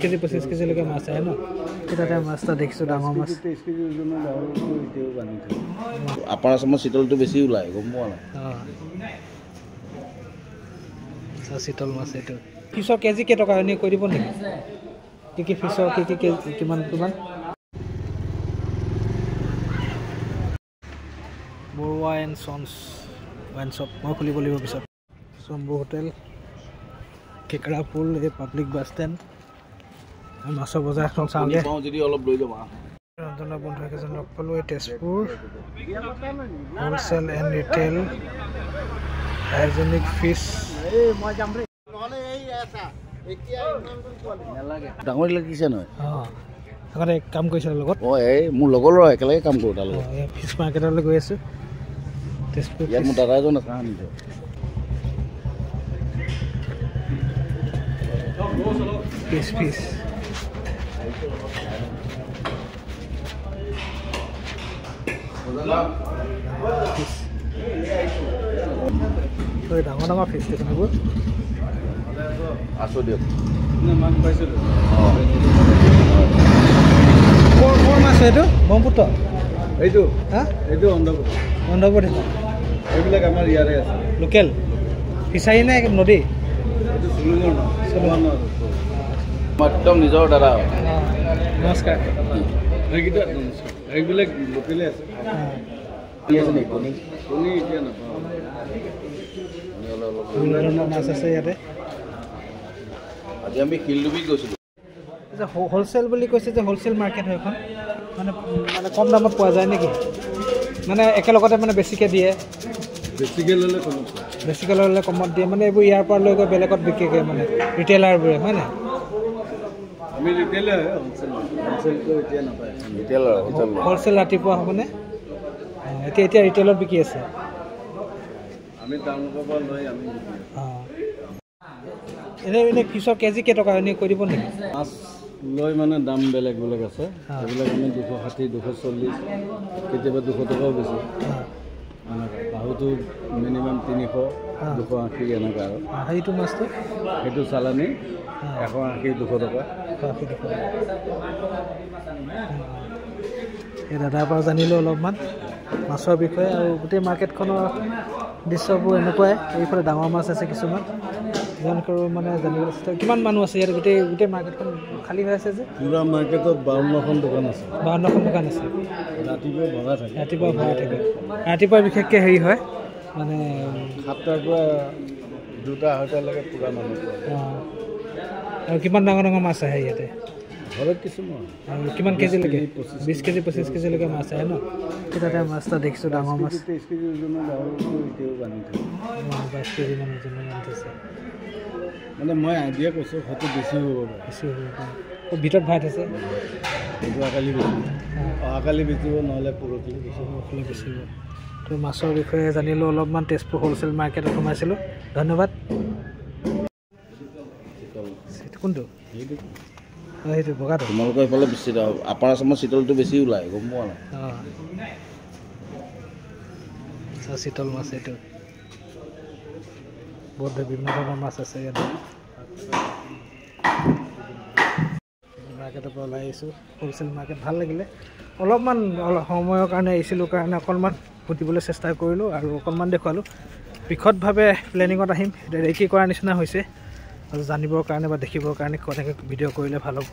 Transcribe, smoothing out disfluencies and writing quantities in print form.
KG 25 কেজিলৈকে মাছ আহে ন তাতে মাছটা দেখিছোঁ ডাঙৰ মাছ 23 কেজি ওজনৰ ডাঙৰটো এতিয়াও বান্ধি থাকে আপাৰ আছামত চিতলটো বেছি ওলায় গম পোৱা নাই চিতল মাছ এইটো ফিছৰ কেজি কেইটকা এনেই কৈ দিব নেকি কি ফিছৰ কি কিমান Barua and sons wine shop মই খুলিব লাগিব পিছত চম্বু হোটেল কেকৰা পুল এই পাব্লিক বাছ ষ্টেণ্ড মাছৰ বজাৰখন চাওঁগৈ যদি অলপ লৈ ল'বা ৰঞ্জনা বন্ধু একেজন লগ পালোঁ এই Tezpur wholesale and retail hygienic fish ডাঙৰ লাগিছে নহয় আগতে কাম কৰিছে লগত এই মোৰ লগৰ ল'ৰা একেলগে কাম কৰোঁ তাৰ লগত ফিছ মাৰ্কেটলৈ গৈ আছোঁ তেজপুৰ ইয়াত মোৰ দাদা এজন আছে নিজৰ ফিছ ডাঙৰ ফিছ দেখোন এইবোৰ আছোঁ দিয়ক ক'ৰ মাছ এইটো ব্ৰহ্মপুত্ৰ এইটো হা এইটো অন্ধ্ৰপ্ৰদেশ এইবিলাক আমাৰ ইয়াৰে আছে লোকেল ফিচাৰী নে নদী এইটো একদম নিজৰ দাদা নমস্কাৰ এইকেইটা এইবিলাক লোকেলে আছে কণী এতিয়া নাপাওঁ মাছ আছে ইয়াতে আজি আমি শিলডুবিত গৈছিলোঁ হ'লচেল বুলি কৈছে যে হ'লচেল মাৰ্কেট হয় এখন মানে কম দামত পোৱা যায় নেকি মানে একেলগতে মানে বেছিকৈ দিয়ে বেছিকৈ ল'লে কমত দিয়ে মানে এইবোৰ ইয়াৰ পৰা লৈ গৈ বেলেগত বিকেগৈ মানে ৰিটেইলাৰবোৰে হয় নাই আমি ৰিটেইলাৰ হ'লচেল ৰাতিপুৱা হ'বনে এতিয়া ৰিটেইলত বিকি আছে আমি তেওঁলোকৰ পৰা লৈ আমি এনেই ফিছৰ কেজি কেইটকা এনেই কৈ দিব নেকি মাছ লৈ মানে দাম বেলেগ বেলেগ আছে সেইবিলাক আমি 260 240 কেতিয়াবা 200 টকাও বেছি এনেকুৱা বাহুটো মিনিমাম 300 280 এনেকুৱা আৰু সেইটো মাছটো সেইটো চালানী 180 200 টকা এই দাদাৰ পৰা জানিলোঁ অলপমান মাছৰ বিষয়ে আৰু গোটেই মাৰ্কেটখনৰ দৃশ্যবোৰ এনেকুৱাই এইফালে ডাঙৰ মাছ আছে কিছুমান যিমান কৰোঁ মানে জানিবলৈ চেষ্টা কিমান মানুহ আছে ইয়াত গোটেই মাৰ্কেটখন খালী হৈ আছে যে পুৰা মাৰ্কেটত 52খন দোকান আছে 52খন দোকান আছে ৰাতিপুৱা ভৰা থাকে ৰাতিপুৱা বিশেষকৈ হেৰি হয় মানে 7টাৰ পৰা 2টা 2:30লৈকে পুৰা মানুহ আৰু কিমান ডাঙৰ মাছ আহে ইয়াতে ঘৰত কিছুমান আৰু কিমান কেজিলৈকে 20 কেজি 25 কেজিলৈকে মাছ আহে ন তাতে মাছটা দেখিছোঁ ডাঙৰ মাছ 23 কেজি ওজনৰ ডাঙৰটো এতিয়াও বান্ধি থাকে 22 কেজিমান ওজনৰ বান্ধিছে মানে মই আইডিয়া কৈছোঁ হয়তো বেছি হ'ব পাৰে ভিতৰত ভৰাই থৈছে অহাকালি বেচিব নহ'লে পৰহি বেচিব তো মাছৰ বিষয়ে জানিলোঁ অলপমান তেজপুৰ হ'লচেল মাৰ্কেটত সোমাইছিলোঁ ধন্যবাদ কোনটো সেইটো বগাটো তোমালোকৰ এইফালে বেছি আপাৰ আছামত চিতলটো বেছি ওলায় গম পোৱা নাই চিতল মাছ এইটো বহুত বিভিন্ন ধৰণৰ মাছ আছে ইয়াত মাৰ্কেটৰ পৰা ওলাই আহিছোঁ হ'লচেল মাৰ্কেট ভাল লাগিলে অলপমান সময়ৰ কাৰণে আহিছিলোঁ কাৰণে অকণমান সুধিবলৈ চেষ্টা কৰিলোঁ আৰু অকণমান দেখুৱালোঁ বিশদভাৱে প্লেনিঙত আহিম এতিয়া ৰেকি কৰাৰ নিচিনা হৈছে আৰু জানিবৰ কাৰণে বা দেখিবৰ কাৰণে কেনেকৈ ভিডিঅ' কৰিলে ভাল হ'ব